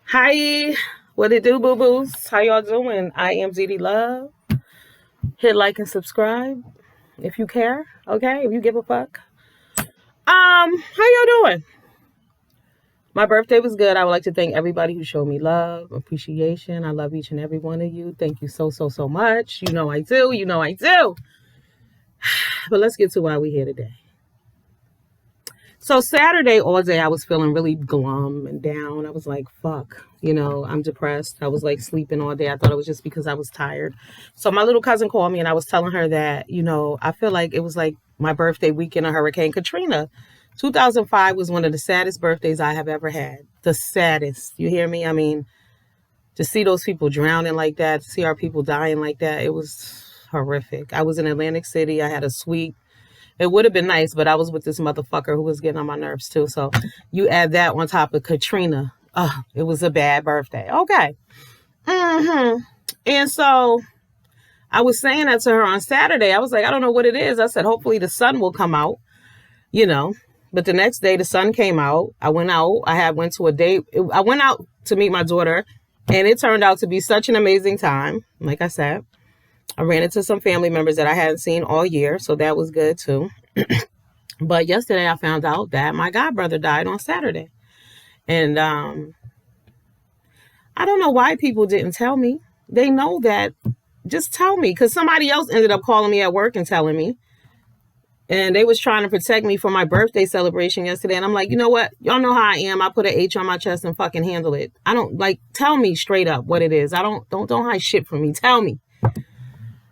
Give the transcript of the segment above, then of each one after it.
Hi, what it do, boo boos? How y'all doing? I am ZD Love. Hit like and subscribe if you care. Okay, if you give a fuck. How y'all doing? My birthday was good. I would like to thank everybody who showed me love, appreciation. I love each and every one of you. Thank you so much. You know I do. You know I do. But let's get to why we're here today. So Saturday all day I was feeling really glum and down. I was like, fuck, I'm depressed. I was like sleeping all day. I thought it was just because I was tired. So my little cousin called me and I was telling her that, I feel like it was like my birthday weekend of Hurricane Katrina. 2005 was one of the saddest birthdays I have ever had. The saddest. You hear me? I mean, to see those people drowning like that, to see our people dying like that, it was horrific. I was in Atlantic City. I had a suite. It would have been nice, but I was with this motherfucker who was getting on my nerves too. So you add that on top of Katrina. Oh, it was a bad birthday. Okay. And so I was saying that to her on Saturday. I was like, I don't know what it is. I said, hopefully the sun will come out, you know. But the next day the sun came out. I went out. Went to a date. I went out to meet my daughter, and it turned out to be such an amazing time. Like I said, I ran into some family members that I hadn't seen all year, so that was good too. But yesterday I found out that my godbrother died on Saturday. And I don't know why people didn't tell me. They know that. Just tell me, because somebody else ended up calling me at work and telling me. And they was trying to protect me for my birthday celebration yesterday. And I'm like, you know what? Y'all know how I am. I put an H on my chest and fucking handle it. I don't tell me straight up what it is. I don't hide shit from me. Tell me.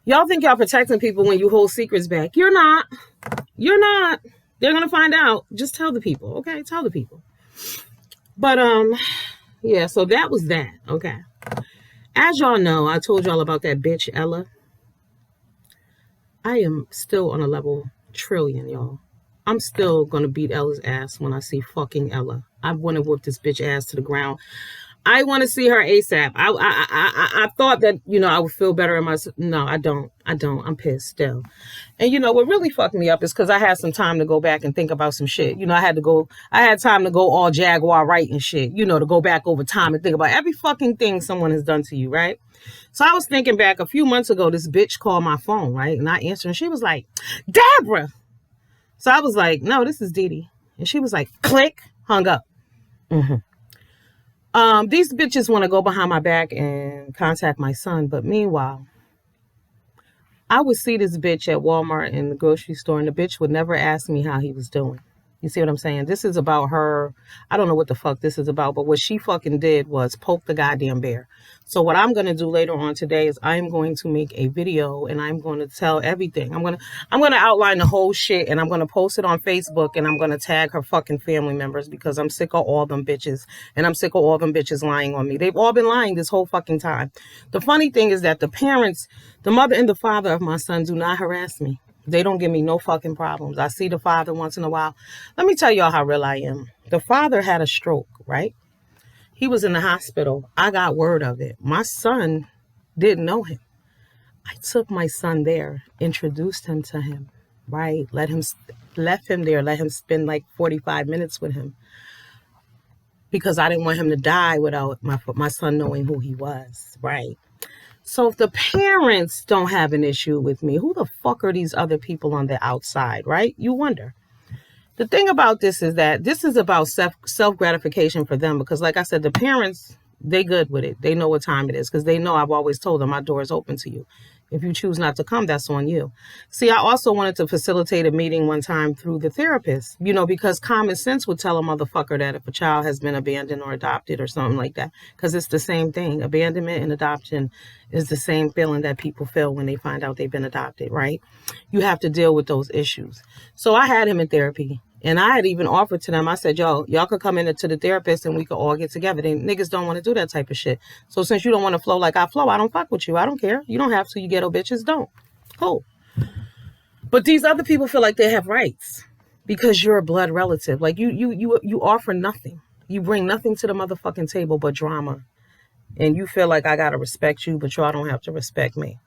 Y'all think y'all protecting people when you hold secrets back. You're not. You're not. They're going to find out. Just tell the people. Okay. Tell the people. But, yeah, so that was that. Okay. As y'all know, I told y'all about that bitch, Ella. I am still on a level trillion, y'all. I'm still going to beat Ella's ass when I see fucking Ella. I want to whoop this bitch ass to the ground. I want to see her ASAP. I thought that, I would feel better in myself. No, I don't. I'm pissed still. And what really fucked me up is because I had some time to go back and think about some shit. I had time to go all Jaguar right and shit, to go back over time and think about every fucking thing someone has done to you, right? So I was thinking back a few months ago, this bitch called my phone, right? And I answered and she was like, Deborah. So I was like, no, this is Dee Dee. And she was like, click, hung up. These bitches want to go behind my back and contact my son. But meanwhile, I would see this bitch at Walmart in the grocery store, and the bitch would never ask me how he was doing. You see what I'm saying? This is about her. I don't know what the fuck this is about, but what she fucking did was poke the goddamn bear. So what I'm going to do later on today is I'm going to make a video and I'm going to tell everything. I'm going to outline the whole shit and I'm going to post it on Facebook and I'm going to tag her fucking family members because I'm sick of all them bitches and I'm sick of all them bitches lying on me. They've all been lying this whole fucking time. The funny thing is that the parents, the mother and the father of my son do not harass me. They don't give me no fucking problems. I see the father once in a while. Let me tell y'all how real I am. The father had a stroke, right? He was in the hospital. I got word of it. My son didn't know him. I took my son there, introduced him to him, right? Left him there, let him spend like 45 minutes with him because I didn't want him to die without my son knowing who he was, right? So if the parents don't have an issue with me, who the fuck are these other people on the outside, right? You wonder. The thing about this is that this is about self-gratification for them because, like I said, the parents, they good with it. They know what time it is because they know I've always told them my door is open to you. If you choose not to come, that's on you. See, I also wanted to facilitate a meeting one time through the therapist, because common sense would tell a motherfucker that if a child has been abandoned or adopted or something like that, because it's the same thing. Abandonment and adoption is the same feeling that people feel when they find out they've been adopted, right? You have to deal with those issues. So I had him in therapy. And I had even offered to them, I said, y'all could come in to the therapist and we could all get together. Niggas don't want to do that type of shit. So since you don't want to flow like I flow, I don't fuck with you. I don't care. You don't have to. You ghetto bitches don't. Cool. But these other people feel like they have rights because you're a blood relative. Like you offer nothing. You bring nothing to the motherfucking table but drama. And you feel like I got to respect you, but y'all don't have to respect me.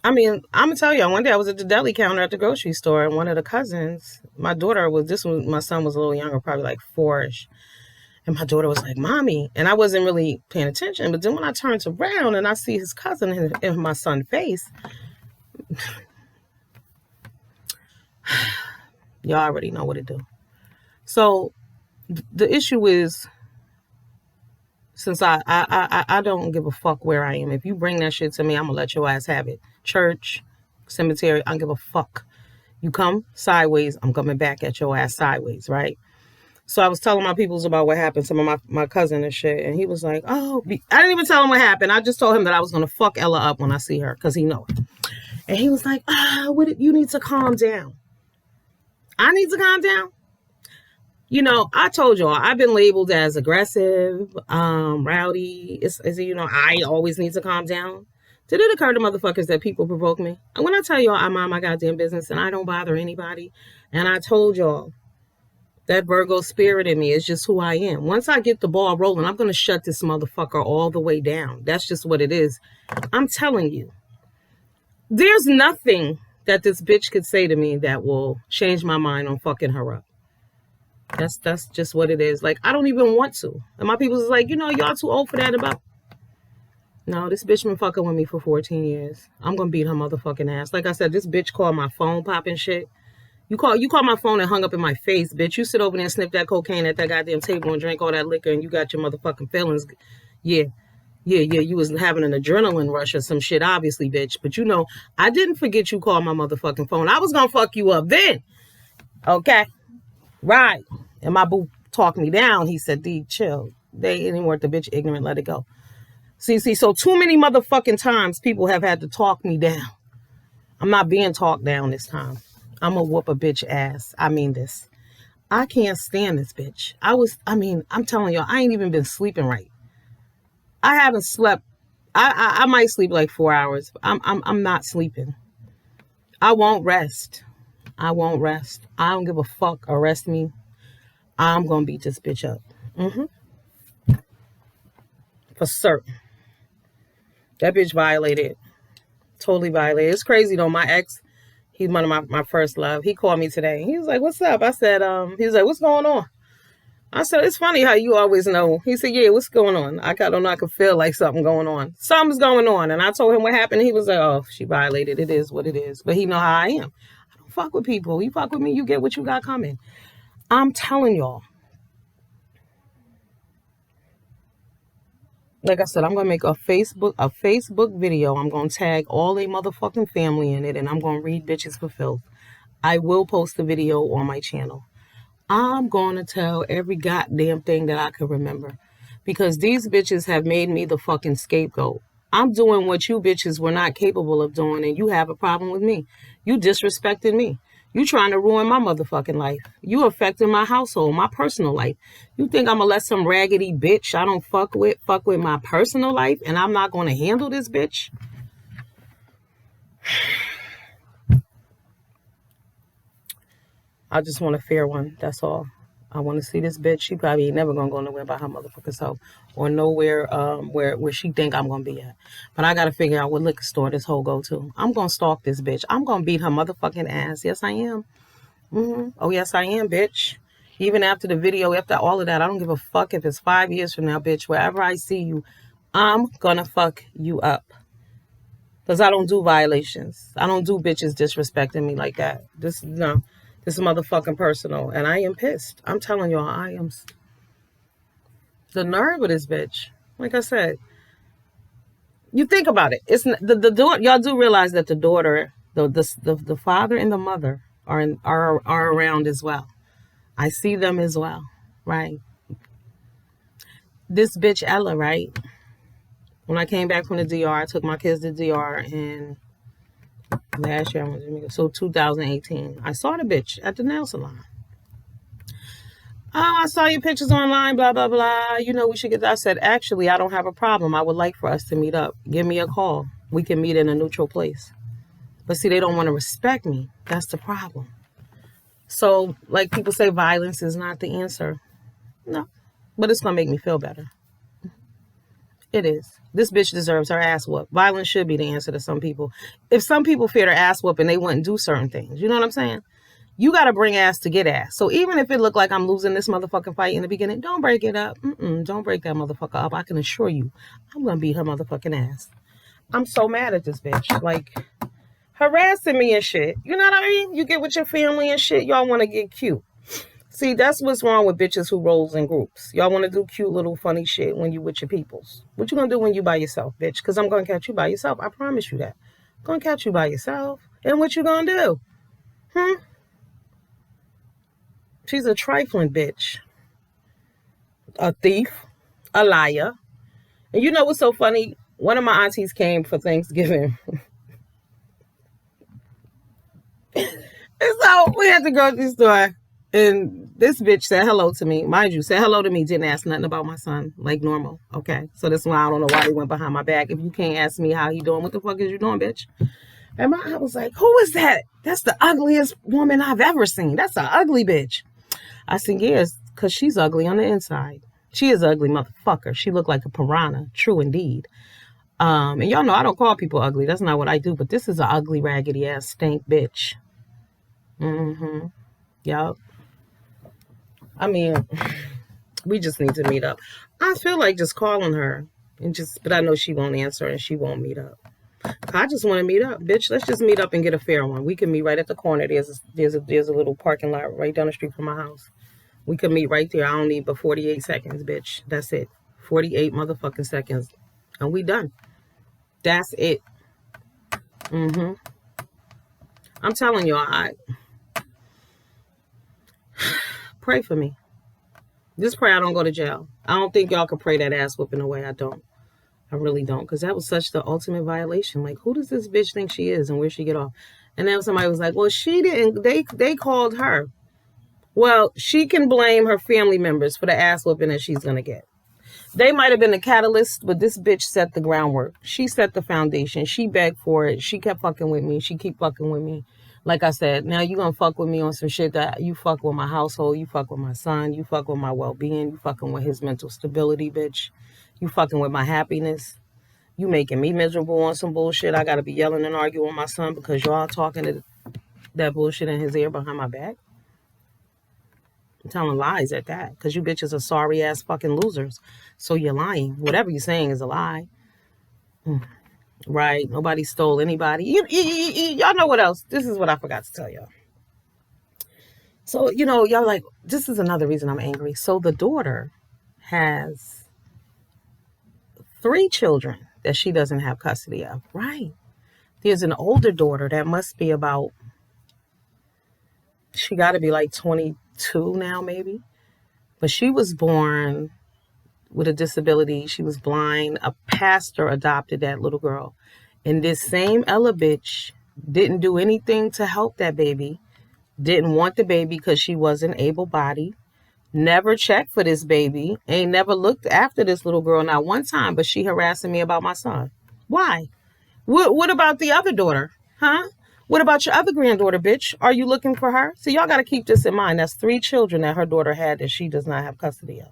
I mean, I'm gonna tell you, one day I was at the deli counter at the grocery store, and one of the cousins, my son was a little younger, probably like 4-ish, And my daughter was like, Mommy. And I wasn't really paying attention. But then when I turned around and I see his cousin in my son's face, y'all already know what to do. So the issue is, since I don't give a fuck where I am. If you bring that shit to me, I'm going to let your ass have it. Church, cemetery, I don't give a fuck. You come sideways, I'm coming back at your ass sideways, right? So I was telling my peoples about what happened to my cousin and shit. And he was like, oh, I didn't even tell him what happened. I just told him that I was going to fuck Ella up when I see her, because he know it. And he was like, you need to calm down. I need to calm down? You know, I told y'all, I've been labeled as aggressive, rowdy. I always need to calm down. Did it occur to motherfuckers that people provoke me? And when I tell y'all I mind my goddamn business and I don't bother anybody, and I told y'all, that Virgo spirit in me is just who I am. Once I get the ball rolling, I'm going to shut this motherfucker all the way down. That's just what it is. I'm telling you. There's nothing that this bitch could say to me that will change my mind on fucking her up. That's just what it is. Like, I don't even want to. And my people's is like, y'all too old for that. No, this bitch been fucking with me for 14 years. I'm going to beat her motherfucking ass. Like I said, this bitch called my phone popping shit. You call my phone and hung up in my face, bitch. You sit over there and sniff that cocaine at that goddamn table and drink all that liquor and you got your motherfucking feelings. Yeah. You was having an adrenaline rush or some shit, obviously, bitch. But I didn't forget you called my motherfucking phone. I was going to fuck you up then. Okay. Right. And my boo talked me down. He said, D, chill. They ain't worth the bitch ignorant. Let it go. See, so too many motherfucking times people have had to talk me down. I'm not being talked down this time. I'm gonna whoop a bitch ass. I mean this. I can't stand this bitch. I'm telling y'all, I ain't even been sleeping right. I haven't slept. I might sleep like 4 hours. I'm not sleeping. I won't rest. I don't give a fuck. Arrest me. I'm gonna beat this bitch up. For certain. That bitch violated. Totally violated. It's crazy though. My ex, he's one of my first love. He called me today. He was like, what's up? I said, he was like, what's going on? I said, it's funny how you always know. He said, yeah, what's going on? I don't know. I could feel like something going on. Something's going on. And I told him what happened. He was like, oh, she violated. It is what it is. But he know how I am. I don't fuck with people. You fuck with me, you get what you got coming. I'm telling y'all. Like I said, I'm going to make a Facebook video. I'm going to tag all they motherfucking family in it. And I'm going to read bitches for filth. I will post the video on my channel. I'm going to tell every goddamn thing that I can remember. Because these bitches have made me the fucking scapegoat. I'm doing what you bitches were not capable of doing. And you have a problem with me. You disrespected me. You trying to ruin my motherfucking life. You affecting my household, my personal life. You think I'm going to let some raggedy bitch I don't fuck with my personal life and I'm not going to handle this bitch? I just want a fair one. That's all. I want to see this bitch. She probably ain't never going to go nowhere by her motherfucking self or nowhere where she think I'm going to be at. But I got to figure out what liquor store this hoe go to. I'm going to stalk this bitch. I'm going to beat her motherfucking ass. Yes, I am. Oh, yes, I am, bitch. Even after the video, after all of that, I don't give a fuck if it's 5 years from now, bitch. Wherever I see you, I'm going to fuck you up. Because I don't do violations. I don't do bitches disrespecting me like that. This is motherfucking personal. And I am pissed. I'm telling y'all, I am. The nerve of this bitch. Like I said, you think about it. It's the y'all do realize that the daughter, the father and the mother are around as well. I see them as well, right? This bitch Ella, right? When I came back from the DR, I took my kids to DR in last year, so 2018. I saw the bitch at the nail salon. Oh, I saw your pictures online, blah, blah, blah. We should get that. I said, actually, I don't have a problem. I would like for us to meet up. Give me a call. We can meet in a neutral place. But see, they don't want to respect me. That's the problem. So, like people say, violence is not the answer. No. But it's going to make me feel better. It is. This bitch deserves her ass whooped. Violence should be the answer to some people. If some people fear their ass whooping, they wouldn't do certain things. You know what I'm saying? You got to bring ass to get ass. So even if it looked like I'm losing this motherfucking fight in the beginning, don't break it up. Don't break that motherfucker up. I can assure you, I'm going to beat her motherfucking ass. I'm so mad at this bitch. Like, harassing me and shit. You know what I mean? You get with your family and shit, y'all want to get cute. See, that's what's wrong with bitches who rolls in groups. Y'all want to do cute little funny shit when you with your peoples. What you gonna do when you by yourself, bitch? Because I'm gonna catch you by yourself. I promise you that. I'm gonna catch you by yourself. And what you gonna do? She's a trifling bitch. A thief. A liar. And you know what's so funny? One of my aunties came for Thanksgiving. And so we had to go to the store. And this bitch said hello to me. Mind you, said hello to me, didn't ask nothing about my son, like normal. Okay. So that's why I don't know why they went behind my back. If you can't ask me how he doing, what the fuck is you doing, bitch? And I was like, who is that? That's the ugliest woman I've ever seen. That's an ugly bitch. I said, yes, because she's ugly on the inside. She is an ugly motherfucker. She looked like a piranha. True indeed. And y'all know I don't call people ugly. That's not what I do. But this is an ugly, raggedy ass stink bitch. Yup. I mean, we just need to meet up. I feel like just calling her but I know she won't answer and she won't meet up. I just want to meet up, bitch. Let's just meet up and get a fair one. We can meet right at the corner. There's a little parking lot right down the street from my house. We can meet right there. I don't need but 48 seconds, bitch. That's it. 48 motherfucking seconds. And we done. That's it. I'm telling y'all, pray for me. Just pray I don't go to jail. I don't think y'all can pray that ass whooping away. I don't. I really don't. Because that was such the ultimate violation. Like, who does this bitch think she is and where she get off? And then somebody was like, well, she didn't. They called her. Well, she can blame her family members for the ass whooping that she's going to get. They might have been the catalyst, but this bitch set the groundwork. She set the foundation. She begged for it. She kept fucking with me. She keep fucking with me. Like I said, now you gonna fuck with me on some shit that you fuck with my household, you fuck with my son, you fuck with my well-being, you fucking with his mental stability, bitch. You fucking with my happiness. You making me miserable on some bullshit. I gotta be yelling and arguing with my son because y'all talking to that bullshit in his ear behind my back. I'm telling lies at that because you bitches are sorry ass fucking losers. So you're lying. Whatever you're saying is a lie. Right. Nobody stole anybody. Y'all know what else? This is what I forgot to tell y'all. So, y'all like, this is another reason I'm angry. So the daughter has 3 children that she doesn't have custody of. Right. There's an older daughter that must be she got to be like 22 now, maybe. But she was born with a disability. She was blind. A pastor adopted that little girl. And this same Ella bitch didn't do anything to help that baby. Didn't want the baby because she wasn't able-bodied. Never checked for this baby. Ain't never looked after this little girl not one time, but she harassing me about my son. Why? What about the other daughter? Huh? What about your other granddaughter, bitch? Are you looking for her? So y'all got to keep this in mind. That's 3 children that her daughter had that she does not have custody of.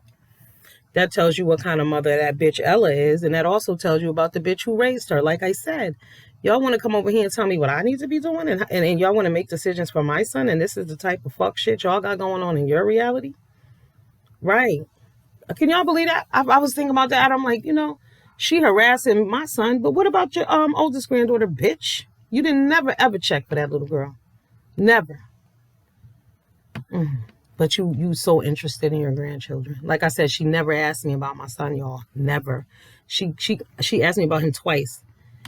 That tells you what kind of mother that bitch Ella is. And that also tells you about the bitch who raised her. Like I said, y'all want to come over here and tell me what I need to be doing? And y'all want to make decisions for my son? And this is the type of fuck shit y'all got going on in your reality? Right. Can y'all believe that? I was thinking about that. I'm like, she harassing my son. But what about your oldest granddaughter, bitch? You didn't never, ever check for that little girl. Never. But you so interested in your grandchildren. Like I said, she never asked me about my son, y'all. Never. She asked me about him twice.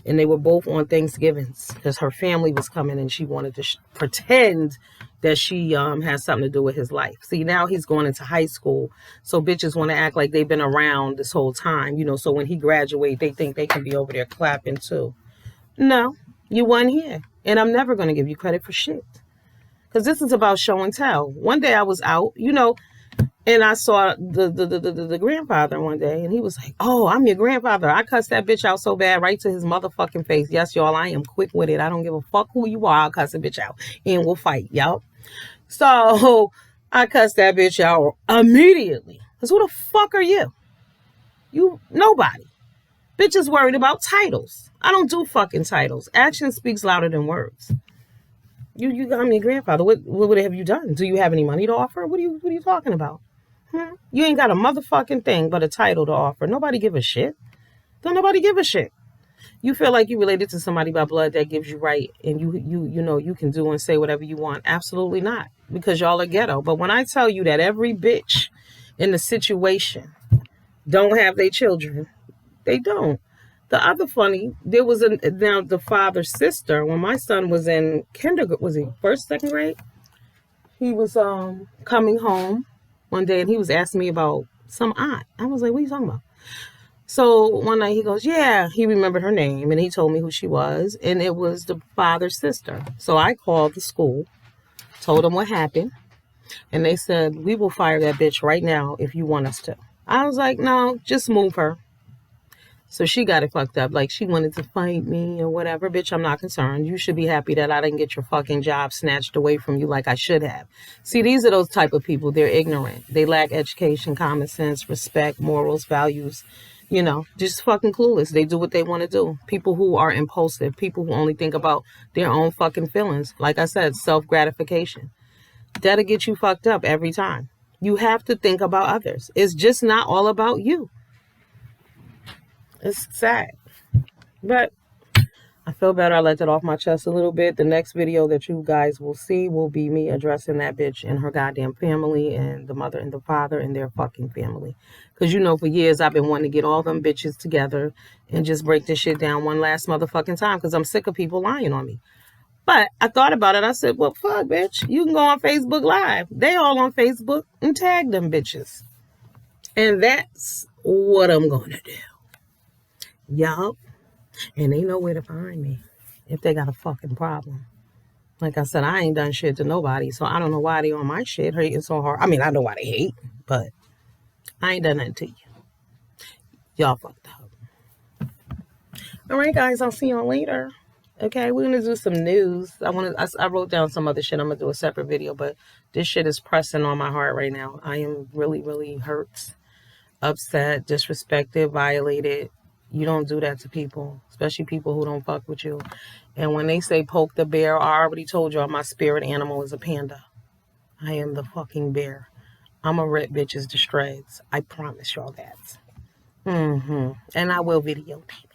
And they were both on Thanksgivings because her family was coming and she wanted to pretend that she has something to do with his life. See, now he's going into high school. So bitches want to act like they've been around this whole time. So when he graduates, they think they can be over there clapping too. No, you weren't here. And I'm never going to give you credit for shit. Because this is about show and tell. One day I was out, and I saw the grandfather one day, and he was like, oh, I'm your grandfather. I cussed that bitch out so bad right to his motherfucking face. Yes, y'all, I am quick with it. I don't give a fuck who you are. I'll cuss a bitch out, and we'll fight, y'all. So I cussed that bitch out immediately. Because who the fuck are you? Nobody. Bitch is worried about titles. I don't do fucking titles. Action speaks louder than words. I'm your grandfather. What have you done? Do you have any money to offer? What are you talking about? You ain't got a motherfucking thing but a title to offer. Nobody give a shit. Don't nobody give a shit. You feel like you related to somebody by blood that gives you right, and you know you can do and say whatever you want. Absolutely not, because y'all are ghetto. But when I tell you that every bitch in the situation don't have their children, they don't. The other funny, there was now the father's sister. When my son was in kindergarten, was he first, second grade? He was coming home one day and he was asking me about some aunt. I was like, what are you talking about? So one night he goes, yeah, he remembered her name and he told me who she was, and it was the father's sister. So I called the school, told them what happened, and they said, we will fire that bitch right now if you want us to. I was like, no, just move her. So she got it fucked up. Like, she wanted to fight me or whatever. Bitch, I'm not concerned. You should be happy that I didn't get your fucking job snatched away from you like I should have. See, these are those type of people. They're ignorant. They lack education, common sense, respect, morals, values. You know, just fucking clueless. They do what they want to do. People who are impulsive. People who only think about their own fucking feelings. Like I said, self-gratification. That'll get you fucked up every time. You have to think about others. It's just not all about you. It's sad. But I feel better. I let that off my chest a little bit. The next video that you guys will see will be me addressing that bitch and her goddamn family, and the mother and the father and their fucking family. Because you know, for years I've been wanting to get all them bitches together and just break this shit down one last motherfucking time, because I'm sick of people lying on me. But I thought about it. I said, well, fuck, bitch. You can go on Facebook Live. They all on Facebook, and tag them bitches. And that's what I'm going to do. Yup. And they know where to find me if they got a fucking problem. Like I said, I ain't done shit to nobody, so I don't know why they on my shit hating so hard. I mean, I know why they hate, but I ain't done nothing to you. Y'all fucked up. All right, guys, I'll see y'all later. Okay, we're gonna do some news. I wrote down some other shit. I'm gonna do a separate video, but this shit is pressing on my heart right now. I am really, really hurt, upset, disrespected, violated. You don't do that to people, especially people who don't fuck with you. And when they say poke the bear, I already told y'all my spirit animal is a panda. I am the fucking bear. I'm going to rip bitches to shreds. I promise y'all that. And I will videotape.